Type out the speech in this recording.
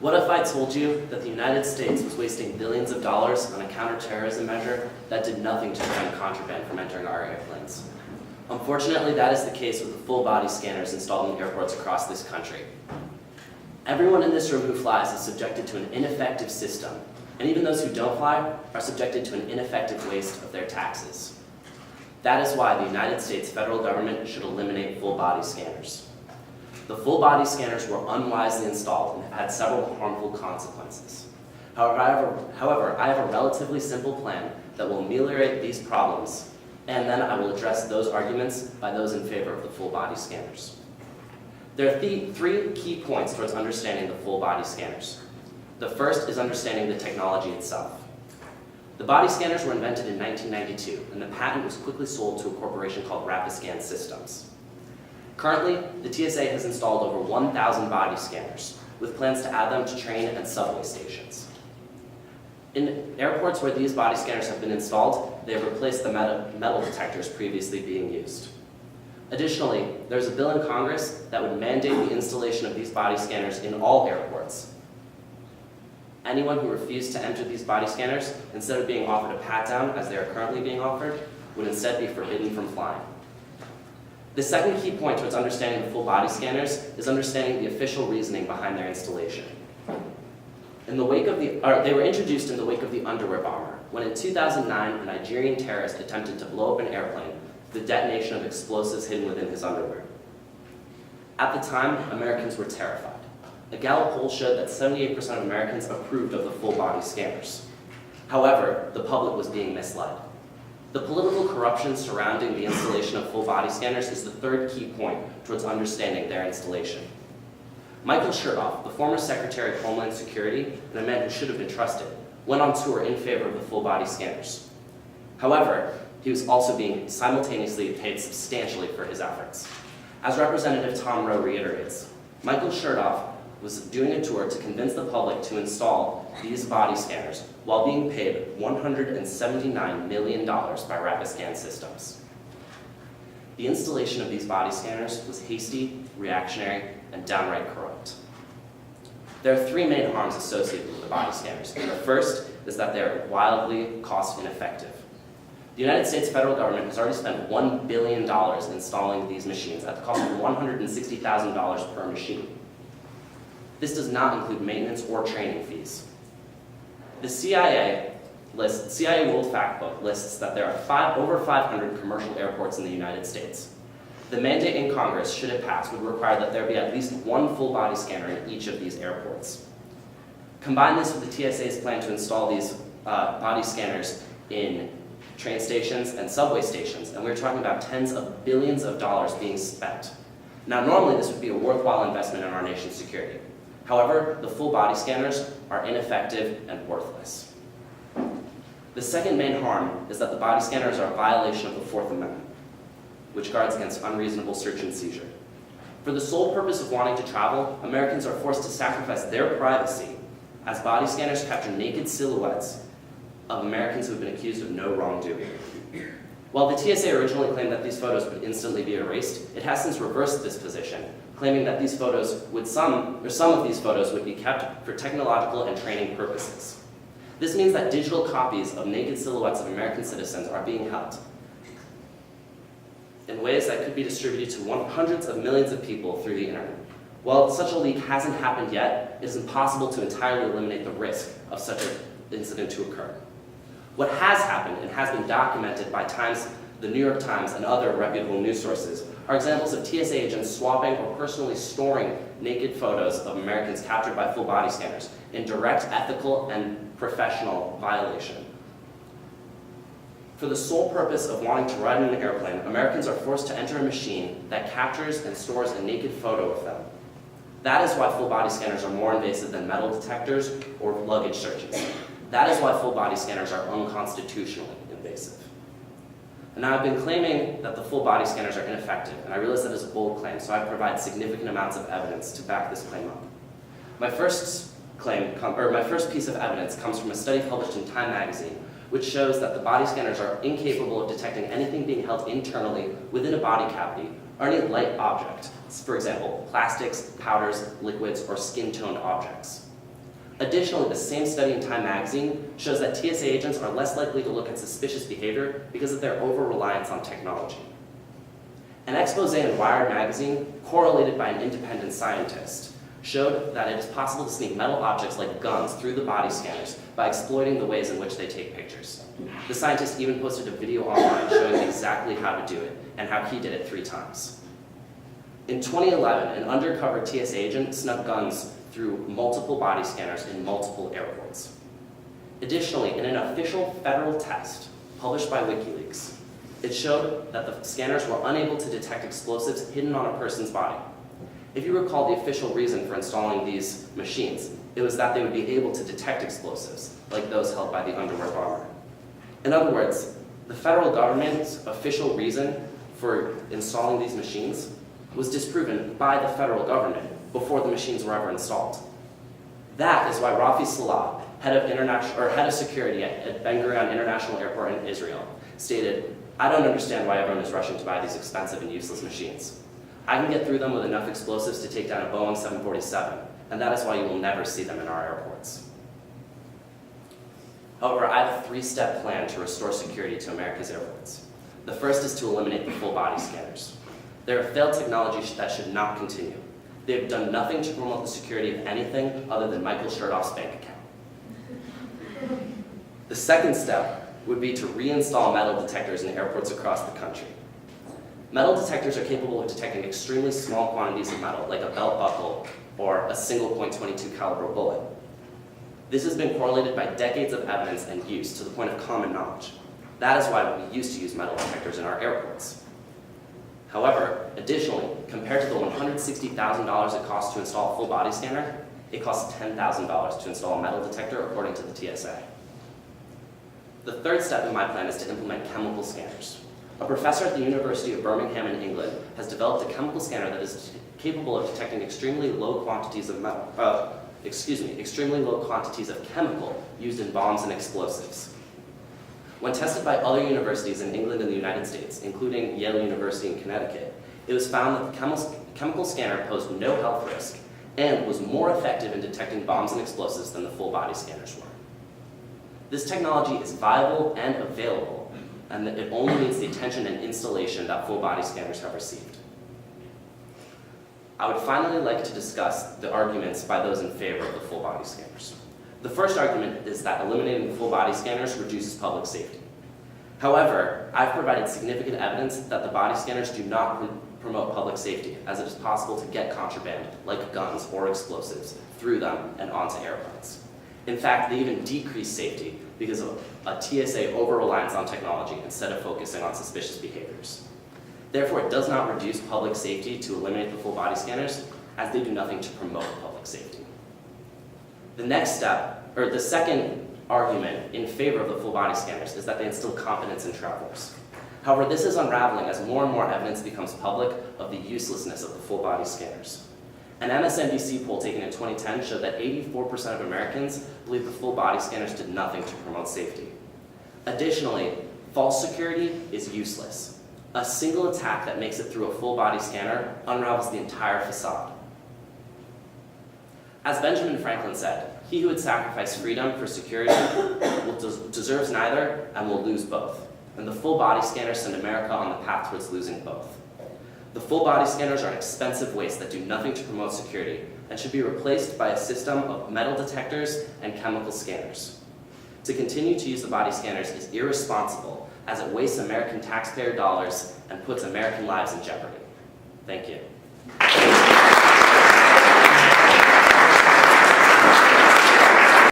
What if I told you that the United States was wasting billions of dollars on a counterterrorism measure that did nothing to prevent contraband from entering our airplanes? Unfortunately, that is the case with the full-body scanners installed in airports across this country. Everyone in this room who flies is subjected to an ineffective system, and even those who don't fly are subjected to an ineffective waste of their taxes. That is why the United States federal government should eliminate full-body scanners. The full-body scanners were unwisely installed and have had several harmful consequences. However, I have a relatively simple plan that will ameliorate these problems, and then I will address those arguments by those in favor of the full-body scanners. There are three key points towards understanding the full-body scanners. The first is understanding the technology itself. The body scanners were invented in 1992, and the patent was quickly sold to a corporation called Rapiscan Systems. Currently, the TSA has installed over 1,000 body scanners, with plans to add them to train and subway stations. In airports where these body scanners have been installed, they have replaced the metal detectors previously being used. Additionally, there's a bill in Congress that would mandate the installation of these body scanners in all airports. Anyone who refused to enter these body scanners, instead of being offered a pat-down as they are currently being offered, would instead be forbidden from flying. The second key point towards understanding the full body scanners is understanding the official reasoning behind their installation. They were introduced in the wake of the underwear bomber, when in 2009, a Nigerian terrorist attempted to blow up an airplane with the detonation of explosives hidden within his underwear. At the time, Americans were terrified. A Gallup poll showed that 78% of Americans approved of the full body scanners. However, the public was being misled. The political corruption surrounding the installation of full body scanners is the third key point towards understanding their installation. Michael Chertoff, the former Secretary of Homeland Security and a man who should have been trusted, went on tour in favor of the full body scanners. However, he was also being simultaneously paid substantially for his efforts. As Representative Tom Rowe reiterates, Michael Chertoff was doing a tour to convince the public to install these body scanners while being paid $179 million by Rapiscan Systems. The installation of these body scanners was hasty, reactionary, and downright corrupt. There are three main harms associated with the body scanners. The first is that they are wildly cost ineffective. The United States federal government has already spent $1 billion installing these machines at the cost of $160,000 per machine. This does not include maintenance or training fees. The CIA World Factbook lists that there are over 500 commercial airports in the United States. The mandate in Congress, should it pass, would require that there be at least one full-body scanner in each of these airports. Combine this with the TSA's plan to install these body scanners in train stations and subway stations, and we're talking about tens of billions of dollars being spent. Now, normally this would be a worthwhile investment in our nation's security. However, the full body scanners are ineffective and worthless. The second main harm is that the body scanners are a violation of the Fourth Amendment, which guards against unreasonable search and seizure. For the sole purpose of wanting to travel, Americans are forced to sacrifice their privacy as body scanners capture naked silhouettes of Americans who have been accused of no wrongdoing. While the TSA originally claimed that these photos would instantly be erased, it has since reversed this position, claiming that these photos some of these photos would be kept for technological and training purposes. This means that digital copies of naked silhouettes of American citizens are being held in ways that could be distributed to hundreds of millions of people through the internet. While such a leak hasn't happened yet, it is impossible to entirely eliminate the risk of such an incident to occur. What has happened and has been documented by the New York Times and other reputable news sources are examples of TSA agents swapping or personally storing naked photos of Americans captured by full body scanners in direct ethical and professional violation. For the sole purpose of wanting to ride in an airplane, Americans are forced to enter a machine that captures and stores a naked photo of them. That is why full body scanners are more invasive than metal detectors or luggage searches. That is why full body scanners are unconstitutionally invasive. And now I've been claiming that the full body scanners are ineffective, and I realize that is a bold claim, so I provide significant amounts of evidence to back this claim up. My first piece of evidence comes from a study published in Time magazine, which shows that the body scanners are incapable of detecting anything being held internally within a body cavity or any light object, for example, plastics, powders, liquids, or skin-toned objects. Additionally, the same study in Time magazine shows that TSA agents are less likely to look at suspicious behavior because of their over-reliance on technology. An expose in Wired magazine, correlated by an independent scientist, showed that it is possible to sneak metal objects like guns through the body scanners by exploiting the ways in which they take pictures. The scientist even posted a video online showing exactly how to do it and how he did it 3 times. In 2011, an undercover TSA agent snuck guns through multiple body scanners in multiple airports. Additionally, in an official federal test published by WikiLeaks, it showed that the scanners were unable to detect explosives hidden on a person's body. If you recall the official reason for installing these machines, it was that they would be able to detect explosives, like those held by the underwear bomber. In other words, the federal government's official reason for installing these machines was disproven by the federal government before the machines were ever installed. That is why Rafi Salah, head of security at Ben Gurion International Airport in Israel, stated, "I don't understand why everyone is rushing to buy these expensive and useless machines. I can get through them with enough explosives to take down a Boeing 747, and that is why you will never see them in our airports." However, I have a 3-step plan to restore security to America's airports. The first is to eliminate the full body scanners. They're a failed technology that should not continue. They have done nothing to promote the security of anything other than Michael Chertoff's bank account. The second step would be to reinstall metal detectors in airports across the country. Metal detectors are capable of detecting extremely small quantities of metal, like a belt buckle or a single .22 caliber bullet. This has been correlated by decades of evidence and use to the point of common knowledge. That is why we used to use metal detectors in our airports. However, additionally, compared to the $160,000 it costs to install a full body scanner, it costs $10,000 to install a metal detector according to the TSA. The third step in my plan is to implement chemical scanners. A professor at the University of Birmingham in England has developed a chemical scanner that is capable of detecting extremely low quantities of chemical used in bombs and explosives. When tested by other universities in England and the United States, including Yale University in Connecticut, it was found that the chemical scanner posed no health risk and was more effective in detecting bombs and explosives than the full body scanners were. This technology is viable and available, and it only needs the attention and installation that full body scanners have received. I would finally like to discuss the arguments by those in favor of the full body scanners. The first argument is that eliminating the full body scanners reduces public safety. However, I've provided significant evidence that the body scanners do not promote public safety, as it is possible to get contraband, like guns or explosives, through them and onto airplanes. In fact, they even decrease safety because of a TSA over-reliance on technology instead of focusing on suspicious behaviors. Therefore, it does not reduce public safety to eliminate the full body scanners, as they do nothing to promote public safety. The second argument in favor of the full body scanners is that they instill confidence in travelers. However, this is unraveling as more and more evidence becomes public of the uselessness of the full body scanners. An MSNBC poll taken in 2010 showed that 84% of Americans believe the full body scanners did nothing to promote safety. Additionally, false security is useless. A single attack that makes it through a full body scanner unravels the entire facade. As Benjamin Franklin said, "He who would sacrifice freedom for security deserves neither and will lose both." And the full body scanners send America on the path towards losing both. The full body scanners are an expensive waste that do nothing to promote security and should be replaced by a system of metal detectors and chemical scanners. To continue to use the body scanners is irresponsible, as it wastes American taxpayer dollars and puts American lives in jeopardy. Thank you.